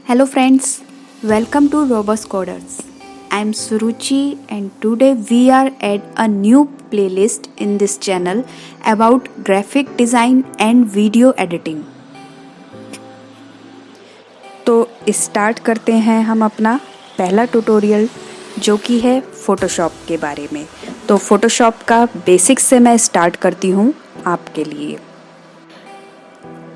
Hello friends, welcome to Robust Coders. I am Suruchi and today we are at a new playlist in this channel about graphic design and video editing. तो start करते हैं हम अपना पहला tutorial जो कि है Photoshop के बारे में। तो फोटोशॉप का बेसिक्स से मैं स्टार्ट करती हूँ आपके लिए।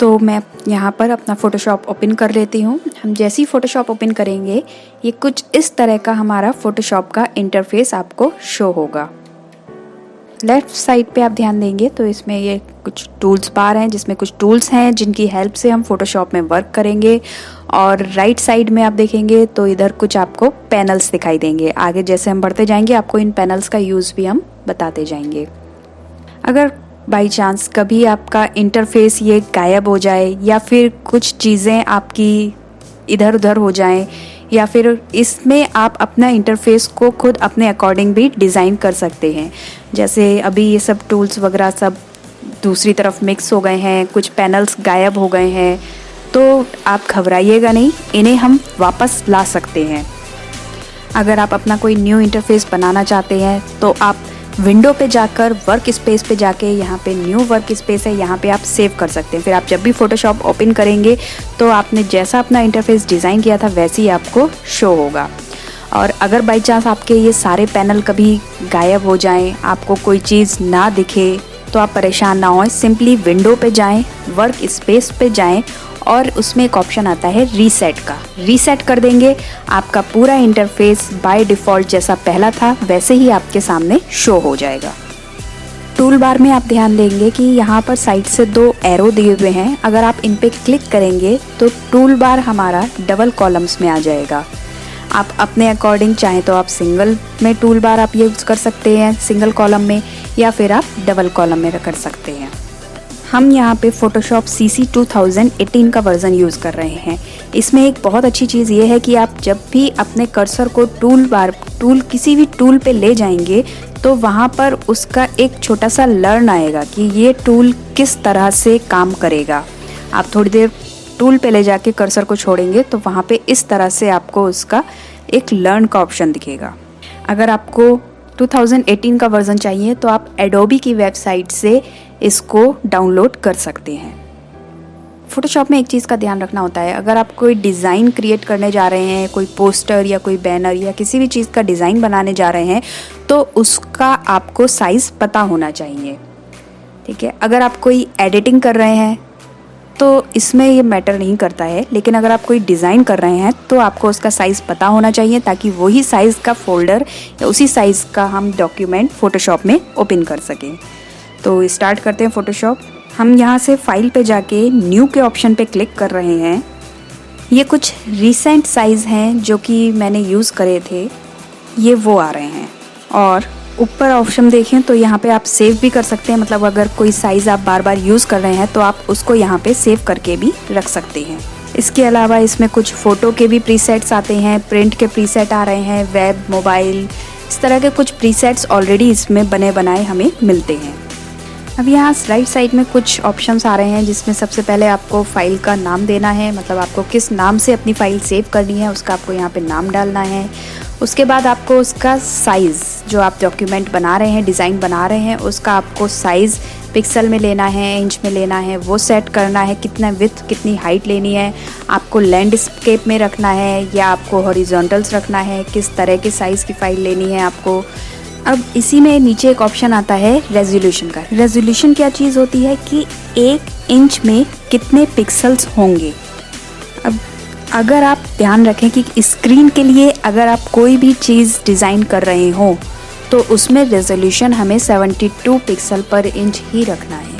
तो मैं यहाँ पर अपना फ़ोटोशॉप ओपन कर लेती हूँ। हम जैसे ही फ़ोटोशॉप ओपन करेंगे ये कुछ इस तरह का हमारा फ़ोटोशॉप का इंटरफेस आपको शो होगा। लेफ़्ट साइड पे आप ध्यान देंगे तो इसमें ये कुछ टूल्स बार हैं जिसमें कुछ टूल्स हैं जिनकी हेल्प से हम फ़ोटोशॉप में वर्क करेंगे। और राइट साइड में आप देखेंगे तो इधर कुछ आपको पैनल्स दिखाई देंगे। आगे जैसे हम बढ़ते जाएंगे आपको इन पैनल्स का यूज़ भी हम बताते जाएंगे। अगर बाई चांस कभी आपका इंटरफेस ये गायब हो जाए या फिर कुछ चीज़ें आपकी इधर उधर हो जाएं या फिर इसमें आप अपना इंटरफेस को खुद अपने अकॉर्डिंग भी डिज़ाइन कर सकते हैं। जैसे अभी ये सब टूल्स वगैरह सब दूसरी तरफ मिक्स हो गए हैं, कुछ पैनल्स गायब हो गए हैं, तो आप घबराइएगा नहीं, इन्हें हम वापस ला सकते हैं। अगर आप अपना कोई न्यू इंटरफेस बनाना चाहते हैं तो आप विंडो पे जाकर वर्क स्पेस पे जाके यहाँ पे न्यू वर्क स्पेस है, यहाँ पे आप सेव कर सकते हैं। फिर आप जब भी फ़ोटोशॉप ओपन करेंगे तो आपने जैसा अपना इंटरफेस डिज़ाइन किया था वैसे ही आपको शो होगा। और अगर बाई चांस आपके ये सारे पैनल कभी गायब हो जाएं, आपको कोई चीज़ ना दिखे, तो आप परेशान ना हों। सिंपली विंडो पे जाएं, वर्क स्पेस पे जाएं और उसमें एक ऑप्शन आता है रीसेट का। रीसेट कर देंगे, आपका पूरा इंटरफेस बाय डिफ़ॉल्ट जैसा पहला था वैसे ही आपके सामने शो हो जाएगा। टूल बार में आप ध्यान देंगे कि यहाँ पर साइड से दो एरो दिए हुए हैं। अगर आप इन पे क्लिक करेंगे तो टूल बार हमारा डबल कॉलम्स में आ जाएगा। आप अपने अकॉर्डिंग चाहें तो आप सिंगल में टूल बार आप यूज़ कर सकते हैं, सिंगल कॉलम में, या फिर आप डबल कॉलम में कर सकते हैं। हम यहाँ पे फ़ोटोशॉप CC 2018 का वर्ज़न यूज़ कर रहे हैं। इसमें एक बहुत अच्छी चीज़ ये है कि आप जब भी अपने कर्सर को किसी भी टूल पे ले जाएंगे तो वहाँ पर उसका एक छोटा सा लर्न आएगा कि ये टूल किस तरह से काम करेगा। आप थोड़ी देर टूल पे ले जाके कर्सर को छोड़ेंगे तो वहाँ पे इस तरह से आपको उसका एक लर्न का ऑप्शन दिखेगा। अगर आपको 2018 का वर्ज़न चाहिए तो आप एडोबी की वेबसाइट से इसको डाउनलोड कर सकते हैं। फ़ोटोशॉप में एक चीज़ का ध्यान रखना होता है, अगर आप कोई डिज़ाइन क्रिएट करने जा रहे हैं, कोई पोस्टर या कोई बैनर या किसी भी चीज़ का डिज़ाइन बनाने जा रहे हैं तो उसका आपको साइज़ पता होना चाहिए। ठीक है, अगर आप कोई एडिटिंग कर रहे हैं तो इसमें ये मैटर नहीं करता है, लेकिन अगर आप कोई डिज़ाइन कर रहे हैं तो आपको उसका साइज़ पता होना चाहिए ताकि वही साइज़ का फ़ोल्डर या उसी साइज़ का हम डॉक्यूमेंट फ़ोटोशॉप में ओपन कर सकें। तो स्टार्ट करते हैं फ़ोटोशॉप। हम यहाँ से फाइल पे जाके न्यू के ऑप्शन पे क्लिक कर रहे हैं। ये कुछ रीसेंट साइज़ हैं जो कि मैंने यूज़ करे थे, ये वो आ रहे हैं। और ऊपर ऑप्शन देखें तो यहाँ पे आप सेव भी कर सकते हैं, मतलब अगर कोई साइज़ आप बार बार यूज़ कर रहे हैं तो आप उसको यहाँ पे सेव करके भी रख सकते हैं। इसके अलावा इसमें कुछ फ़ोटो के भी प्रीसेट्स आते हैं, प्रिंट के प्रीसेट आ रहे हैं, वेब, मोबाइल, इस तरह के कुछ प्रीसेट्स ऑलरेडी इसमें बने बनाए हमें मिलते हैं। अब यहाँ राइट साइड में कुछ ऑप्शंस आ रहे हैं जिसमें सबसे पहले आपको फ़ाइल का नाम देना है, मतलब आपको किस नाम से अपनी फ़ाइल सेव करनी है उसका आपको यहाँ पे नाम डालना है। उसके बाद आपको उसका साइज़, जो आप डॉक्यूमेंट बना रहे हैं, डिज़ाइन बना रहे हैं, उसका आपको साइज़ पिक्सल में लेना है, इंच में लेना है, वो सेट करना है। कितना विड्थ, कितनी हाइट लेनी है, आपको लैंडस्केप में रखना है या आपको हॉरिजॉन्टल्स रखना है, किस तरह की साइज़ की फ़ाइल लेनी है आपको। अब इसी में नीचे एक ऑप्शन आता है रेजोल्यूशन का। रेजोल्यूशन क्या चीज़ होती है कि 1 इंच में कितने पिक्सल्स होंगे। अब अगर आप ध्यान रखें कि स्क्रीन के लिए अगर आप कोई भी चीज़ डिज़ाइन कर रहे हो तो उसमें रेजोल्यूशन हमें 72 पिक्सल पर इंच ही रखना है।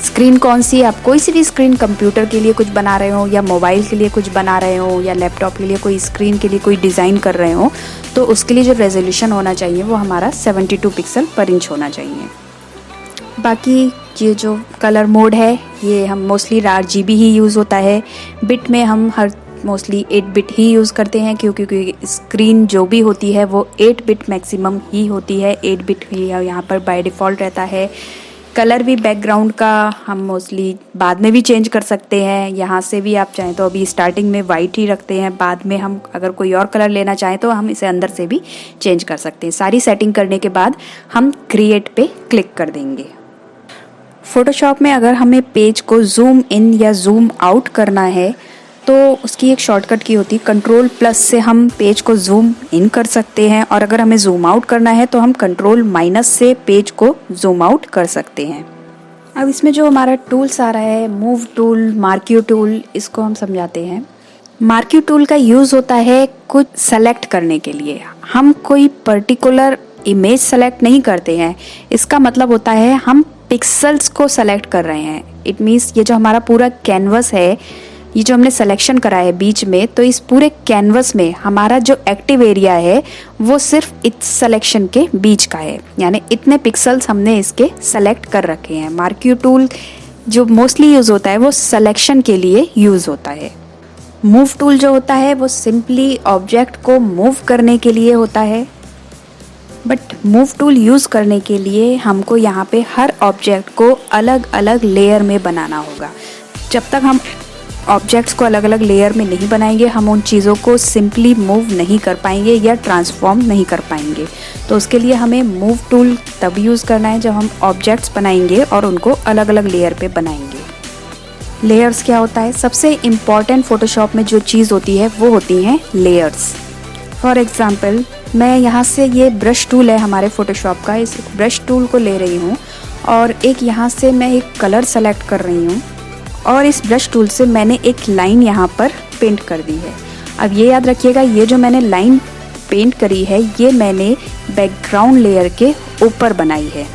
स्क्रीन कौन सी, आप कोई सी भी स्क्रीन, कंप्यूटर के लिए कुछ बना रहे हो या मोबाइल के लिए कुछ बना रहे हो या लैपटॉप के लिए कोई स्क्रीन के लिए कोई डिज़ाइन कर रहे हो, तो उसके लिए जो रेजोल्यूशन होना चाहिए वो हमारा 72 पिक्सल पर इंच होना चाहिए। बाकी ये जो कलर मोड है ये हम मोस्टली RGB ही यूज़ होता है। बिट में हम हर मोस्टली 8 बिट ही यूज़ करते हैं क्योंकि स्क्रीन जो भी होती है वो 8 बिट मैक्सिमम ही होती है। 8 बिट ही यहाँ पर बाय डिफ़ॉल्ट रहता है। कलर भी बैकग्राउंड का हम मोस्टली बाद में भी चेंज कर सकते हैं। यहाँ से भी आप चाहें तो अभी स्टार्टिंग में वाइट ही रखते हैं, बाद में हम अगर कोई और कलर लेना चाहें तो हम इसे अंदर से भी चेंज कर सकते हैं। सारी सेटिंग करने के बाद हम क्रिएट पे क्लिक कर देंगे। फोटोशॉप में अगर हमें पेज को जूम इन या जूम आउट करना है तो उसकी एक शॉर्टकट की होती है, कंट्रोल प्लस से हम पेज को जूम इन कर सकते हैं, और अगर हमें जूम आउट करना है तो हम कंट्रोल माइनस से पेज को जूम आउट कर सकते हैं। अब इसमें जो हमारा टूल्स आ रहा है, मूव टूल, मार्क्यू टूल, इसको हम समझाते हैं। मार्क्यू टूल का यूज़ होता है कुछ सेलेक्ट करने के लिए। हम कोई पर्टिकुलर इमेज सेलेक्ट नहीं करते हैं, इसका मतलब होता है हम पिक्सल्स को सेलेक्ट कर रहे हैं। इट मीन्स ये जो हमारा पूरा कैनवस है, ये जो हमने सिलेक्शन करा है बीच में, तो इस पूरे कैनवस में हमारा जो एक्टिव एरिया है वो सिर्फ इस सिलेक्शन के बीच का है, यानी इतने पिक्सल्स हमने इसके सेलेक्ट कर रखे हैं। मार्क्यू टूल जो मोस्टली यूज़ होता है वो सिलेक्शन के लिए यूज़ होता है। मूव टूल जो होता है वो सिंपली ऑब्जेक्ट को मूव करने के लिए होता है, बट मूव टूल यूज़ करने के लिए हमको यहाँ पे हर ऑब्जेक्ट को अलग अलग लेयर में बनाना होगा। जब तक हम ऑब्जेक्ट्स को अलग अलग लेयर में नहीं बनाएंगे, हम उन चीज़ों को सिंपली मूव नहीं कर पाएंगे या ट्रांसफॉर्म नहीं कर पाएंगे। तो उसके लिए हमें मूव टूल तब यूज़ करना है जब हम ऑब्जेक्ट्स बनाएंगे और उनको अलग अलग लेयर पे बनाएंगे। लेयर्स क्या होता है? सबसे इम्पॉर्टेंट फोटोशॉप में जो चीज़ होती है वो होती हैं लेयर्स। फॉर एग्ज़ाम्पल, मैं यहाँ से ये ब्रश टूल है हमारे फोटोशॉप का, इस ब्रश टूल को ले रही हूँ और एक यहाँ से मैं एक कलर सेलेक्ट कर रही हूँ और इस ब्रश टूल से मैंने एक लाइन यहाँ पर पेंट कर दी है। अब ये याद रखिएगा, ये जो मैंने लाइन पेंट करी है ये मैंने बैकग्राउंड लेयर के ऊपर बनाई है।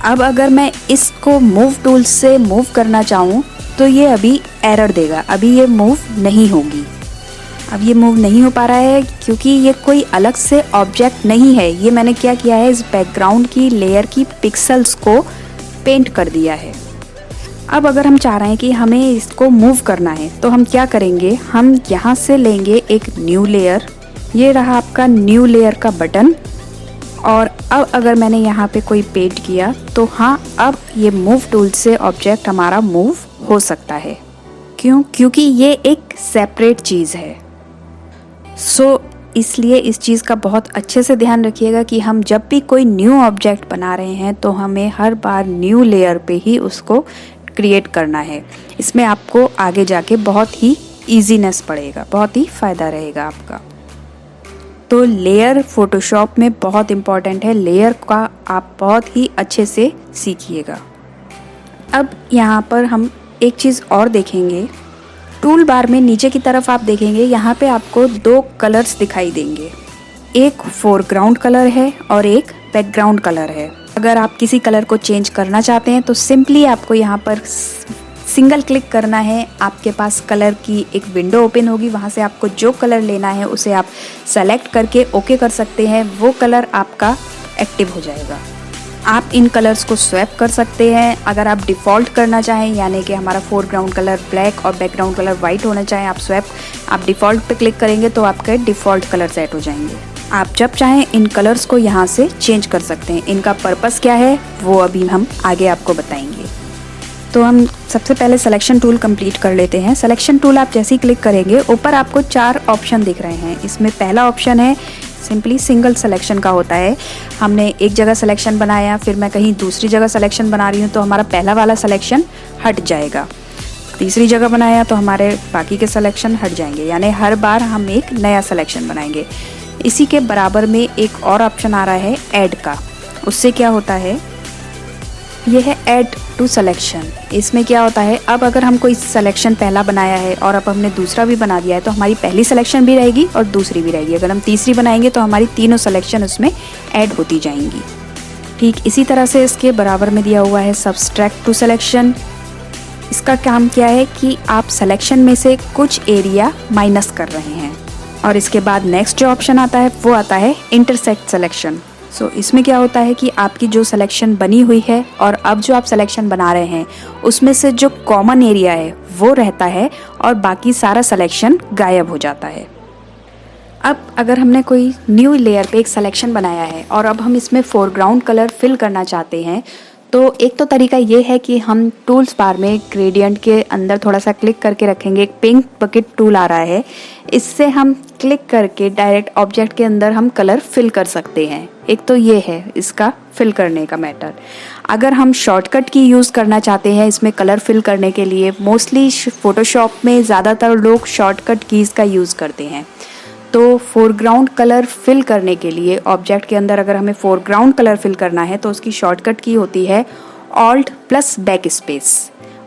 अब अगर मैं इसको मूव टूल से मूव करना चाहूँ तो ये अभी एरर देगा, अभी ये मूव नहीं होगी। अब ये मूव नहीं हो पा रहा है क्योंकि ये कोई अलग से ऑब्जेक्ट नहीं है, ये मैंने क्या किया है, इस बैकग्राउंड की लेयर की पिक्सल्स को पेंट कर दिया है। अब अगर हम चाह रहे हैं कि हमें इसको मूव करना है तो हम क्या करेंगे, हम यहाँ से लेंगे एक न्यू लेयर, ये रहा आपका न्यू लेयर का बटन, और अब अगर मैंने यहाँ पे कोई पेंट किया तो हाँ, अब ये मूव टूल से ऑब्जेक्ट हमारा मूव हो सकता है। क्यों? क्योंकि ये एक सेपरेट चीज़ है। इसलिए इस चीज़ का बहुत अच्छे से ध्यान रखिएगा कि हम जब भी कोई न्यू ऑब्जेक्ट बना रहे हैं तो हमें हर बार न्यू लेयर पे ही उसको क्रिएट करना है। इसमें आपको आगे जाके बहुत ही ईजीनेस पड़ेगा, बहुत ही फ़ायदा रहेगा आपका। तो लेयर फोटोशॉप में बहुत इम्पॉर्टेंट है, लेयर का आप बहुत ही अच्छे से सीखिएगा। अब यहाँ पर हम एक चीज़ और देखेंगे, टूल बार में नीचे की तरफ आप देखेंगे यहाँ पे आपको दो कलर्स दिखाई देंगे, एक फोरग्राउंड कलर है और एक बैकग्राउंड कलर है। अगर आप किसी कलर को चेंज करना चाहते हैं तो सिंपली आपको यहाँ पर सिंगल क्लिक करना है, आपके पास कलर की एक विंडो ओपन होगी, वहाँ से आपको जो कलर लेना है उसे आप सेलेक्ट करके ओके कर सकते हैं, वो कलर आपका एक्टिव हो जाएगा। आप इन कलर्स को स्वैप कर सकते हैं। अगर आप डिफ़ॉल्ट करना चाहें, यानी कि हमारा फोरग्राउंड कलर ब्लैक और बैकग्राउंड कलर वाइट होना चाहें, आप डिफ़ॉल्ट पे क्लिक करेंगे तो आपके डिफ़ॉल्ट कलर सेट हो जाएंगे। आप जब चाहें इन कलर्स को यहाँ से चेंज कर सकते हैं। इनका पर्पस क्या है वो अभी हम आगे आपको बताएंगे। तो हम सबसे पहले सिलेक्शन टूल कंप्लीट कर लेते हैं। सिलेक्शन टूल आप जैसे ही क्लिक करेंगे ऊपर आपको 4 ऑप्शन दिख रहे हैं। इसमें पहला ऑप्शन है सिंपली सिंगल सिलेक्शन का होता है। हमने एक जगह सिलेक्शन बनाया, फिर मैं कहीं दूसरी जगह सिलेक्शन बना रही हूँ तो हमारा पहला वाला सिलेक्शन हट जाएगा। तीसरी जगह बनाया तो हमारे बाकी के सिलेक्शन हट जाएंगे, यानी हर बार हम एक नया सिलेक्शन बनाएंगे। इसी के बराबर में एक और ऑप्शन आ रहा है ऐड का। उससे क्या होता है, यह है ऐड टू सिलेक्शन। इसमें क्या होता है, अब अगर हम कोई सिलेक्शन पहला बनाया है और अब हमने दूसरा भी बना दिया है तो हमारी पहली सिलेक्शन भी रहेगी और दूसरी भी रहेगी। अगर हम तीसरी बनाएंगे तो हमारी तीनों सिलेक्शन उसमें ऐड होती जाएंगी। ठीक इसी तरह से इसके बराबर में दिया हुआ है सब्सट्रैक्ट टू सिलेक्शन। इसका काम क्या है कि आप सिलेक्शन में से कुछ एरिया माइनस कर रहे हैं। और इसके बाद नेक्स्ट जो ऑप्शन आता है वो आता है इंटरसेक्ट सिलेक्शन। इसमें क्या होता है कि आपकी जो सिलेक्शन बनी हुई है और अब जो आप सिलेक्शन बना रहे हैं उसमें से जो कॉमन एरिया है वो रहता है और बाकी सारा सिलेक्शन गायब हो जाता है। अब अगर हमने कोई न्यू लेयर पे एक सिलेक्शन बनाया है और अब हम इसमें फोरग्राउंड कलर फिल करना चाहते हैं तो एक तो तरीका ये है कि हम टूल्स बार में ग्रेडियंट के अंदर थोड़ा सा क्लिक करके रखेंगे। एक पिंक बकेट टूल आ रहा है, इससे हम क्लिक करके डायरेक्ट ऑब्जेक्ट के अंदर हम कलर फिल कर सकते हैं। एक तो ये है इसका फिल करने का मैटर। अगर हम शॉर्टकट की यूज़ करना चाहते हैं इसमें कलर फिल करने के लिए, मोस्टली फ़ोटोशॉप में ज़्यादातर लोग शॉर्टकट कीज़ का यूज़ करते हैं। तो फोरग्राउंड कलर फिल करने के लिए ऑब्जेक्ट के अंदर अगर हमें फोरग्राउंड कलर फिल करना है तो उसकी शॉर्टकट की होती है alt plus back space.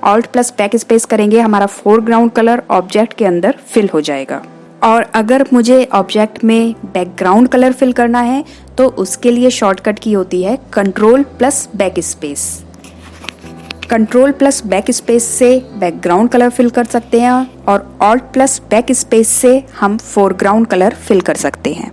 Alt plus back space करेंगे, हमारा फोरग्राउंड कलर ऑब्जेक्ट के अंदर फिल हो जाएगा। और अगर मुझे ऑब्जेक्ट में बैकग्राउंड कलर फिल करना है तो उसके लिए शॉर्टकट की होती है control plus back space. Control plus back space से बैकग्राउंड कलर फिल कर सकते हैं और ऑल्ट प्लस बैक स्पेस से हम फोरग्राउंड कलर फिल कर सकते हैं।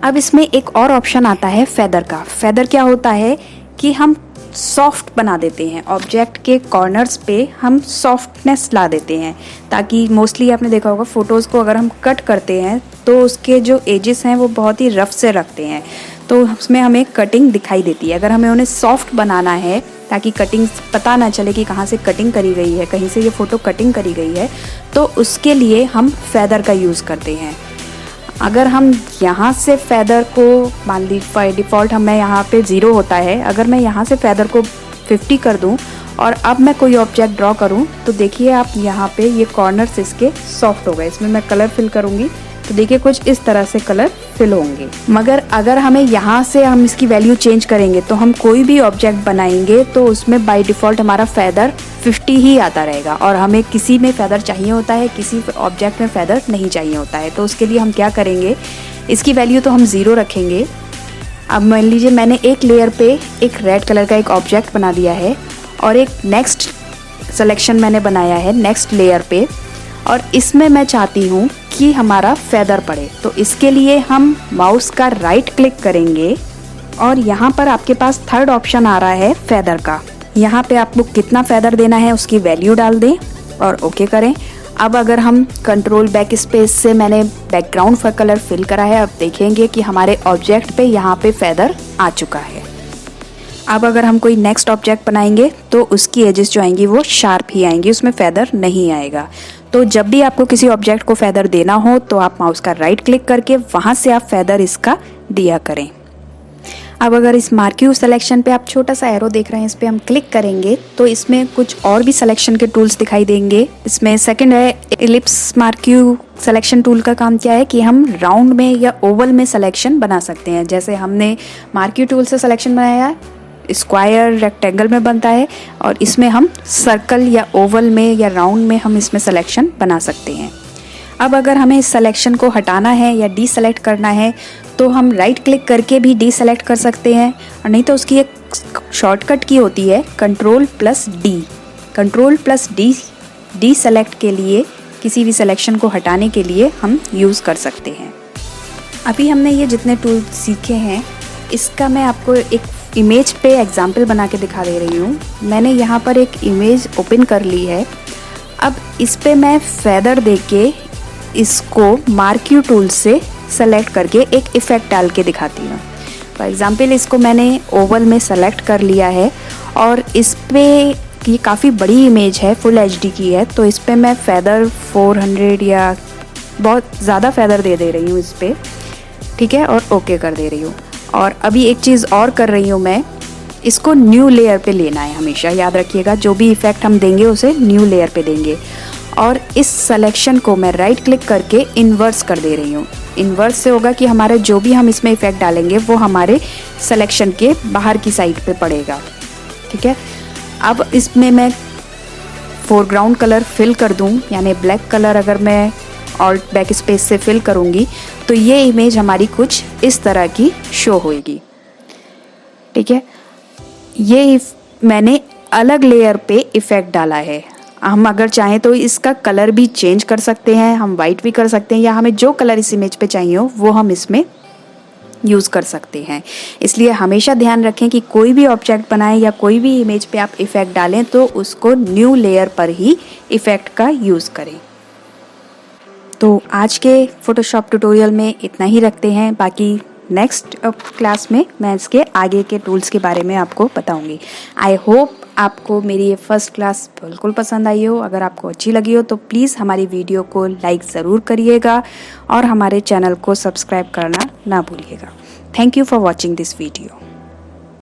अब इसमें एक और ऑप्शन आता है फेदर का। फेदर क्या होता है कि हम सॉफ्ट बना देते हैं, ऑब्जेक्ट के कॉर्नर्स पे हम सॉफ्टनेस ला देते हैं, ताकि मोस्टली आपने देखा होगा फ़ोटोज़ को अगर हम कट करते हैं तो उसके जो एजेस हैं वो बहुत ही रफ से रखते हैं, तो उसमें हमें कटिंग दिखाई देती है। अगर हमें उन्हें सॉफ्ट बनाना है ताकि कटिंग पता ना चले कि कहाँ से कटिंग करी गई है, कहीं से ये फ़ोटो कटिंग करी गई है, तो उसके लिए हम फेदर का यूज़ करते हैं। अगर हम यहाँ से फेदर को मान ली बाय डिफ़ॉल्ट हमें यहाँ पे 0 होता है, अगर मैं यहाँ से फेदर को 50 कर दूँ और अब मैं कोई ऑब्जेक्ट ड्रॉ करूँ तो देखिए आप यहाँ पे ये कॉर्नर्स इसके सॉफ्ट हो गए। इसमें मैं कलर फिल करूँगी तो देखिए कुछ इस तरह से कलर फिल होंगे। मगर अगर हमें यहाँ से हम इसकी वैल्यू चेंज करेंगे तो हम कोई भी ऑब्जेक्ट बनाएंगे तो उसमें बाय डिफ़ॉल्ट हमारा फेदर 50 ही आता रहेगा, और हमें किसी में फेदर चाहिए होता है, किसी ऑब्जेक्ट में फेदर नहीं चाहिए होता है। तो उसके लिए हम क्या करेंगे, इसकी वैल्यू तो हम 0 रखेंगे। अब मान लीजिए मैंने एक लेयर पे एक रेड कलर का एक ऑब्जेक्ट बना दिया है और एक नेक्स्ट सिलेक्शन मैंने बनाया है नेक्स्ट लेयर पे, और इसमें मैं चाहती हूँ कि हमारा फेदर पड़े। तो इसके लिए हम माउस का राइट क्लिक करेंगे और यहाँ पर आपके पास थर्ड ऑप्शन आ रहा है फेदर का। यहाँ पे आपको कितना फेदर देना है उसकी वैल्यू डाल दें और ओके करें। अब अगर हम कंट्रोल बैक स्पेस से मैंने बैकग्राउंड का कलर फिल करा है, अब देखेंगे कि हमारे ऑब्जेक्ट पे यहाँ पे फेदर आ चुका है। अब अगर हम कोई नेक्स्ट ऑब्जेक्ट बनाएंगे तो उसकी एजेस जो आएंगी वो शार्प ही आएंगी, उसमें फेदर नहीं आएगा। तो जब भी आपको किसी ऑब्जेक्ट को फेदर देना हो तो आप माउस का राइट क्लिक करके वहाँ से आप फेदर इसका दिया करें। अब अगर इस मार्क्यू सिलेक्शन पे आप छोटा सा एरो देख रहे हैं, इस पर हम क्लिक करेंगे तो इसमें कुछ और भी सिलेक्शन के टूल्स दिखाई देंगे। इसमें सेकंड है एलिप्स मार्क्यू सिलेक्शन टूल का काम क्या है कि हम राउंड में या ओवल में सिलेक्शन बना सकते हैं। जैसे हमने मार्क्यू टूल से सिलेक्शन बनाया है, स्क्वायर रेक्टेंगल में बनता है, और इसमें हम सर्कल या ओवल में या राउंड में हम इसमें सिलेक्शन बना सकते हैं। अब अगर हमें इस सिलेक्शन को हटाना है या डी सेलेक्ट करना है तो हम राइट क्लिक करके भी डी सेलेक्ट कर सकते हैं, और नहीं तो उसकी एक शॉर्टकट की होती है control plus D. Control plus D select के लिए किसी भी सिलेक्शन को हटाने के लिए हम यूज़ कर सकते हैं। अभी हमने ये जितने टूल सीखे हैं इसका मैं आपको एक इमेज पे एग्जाम्पल बना के दिखा दे रही हूँ। मैंने यहाँ पर एक इमेज ओपन कर ली है। अब इस पे मैं फेदर देके इसको मार्क्यू टूल से सेलेक्ट करके एक इफ़ेक्ट डाल के दिखाती हूँ। फॉर एग्ज़ाम्पल इसको मैंने ओवल में सेलेक्ट कर लिया है और इस पे ये काफ़ी बड़ी इमेज है, फुल HD की है, तो इस पे मैं फेदर 400 या बहुत ज़्यादा फेदर दे रही हूँ इस पर, ठीक है, और ओके कर दे रही हूँ। और अभी एक चीज़ और कर रही हूँ मैं, इसको न्यू लेयर पे लेना है। हमेशा याद रखिएगा जो भी इफ़ेक्ट हम देंगे उसे न्यू लेयर पे देंगे। और इस सिलेक्शन को मैं राइट क्लिक करके इन्वर्स कर दे रही हूँ। इन्वर्स से होगा कि हमारे जो भी हम इसमें इफ़ेक्ट डालेंगे वो हमारे सिलेक्शन के बाहर की साइड पे पड़ेगा, ठीक है। अब इसमें मैं फोरग्राउंड कलर फिल कर दूँ, यानी ब्लैक कलर अगर मैं ऑल्ट बैक स्पेस से फिल करूँगी तो ये इमेज हमारी कुछ इस तरह की शो होएगी, ठीक है। ये मैंने अलग लेयर पे इफ़ेक्ट डाला है। हम अगर चाहें तो इसका कलर भी चेंज कर सकते हैं, हम वाइट भी कर सकते हैं, या हमें जो कलर इस इमेज पे चाहिए हो वो हम इसमें यूज़ कर सकते हैं। इसलिए हमेशा ध्यान रखें कि कोई भी ऑब्जेक्ट बनाएं या कोई भी इमेज पे आप इफ़ेक्ट डालें तो उसको न्यू लेयर पर ही इफ़ेक्ट का यूज़ करें। तो आज के फ़ोटोशॉप ट्यूटोरियल में इतना ही रखते हैं। बाकी नेक्स्ट क्लास में मैं इसके आगे के टूल्स के बारे में आपको बताऊंगी। आई होप आपको मेरी ये फर्स्ट क्लास बिल्कुल पसंद आई हो। अगर आपको अच्छी लगी हो तो प्लीज़ हमारी वीडियो को लाइक ज़रूर करिएगा और हमारे चैनल को सब्सक्राइब करना ना भूलिएगा। Thank you for watching this video.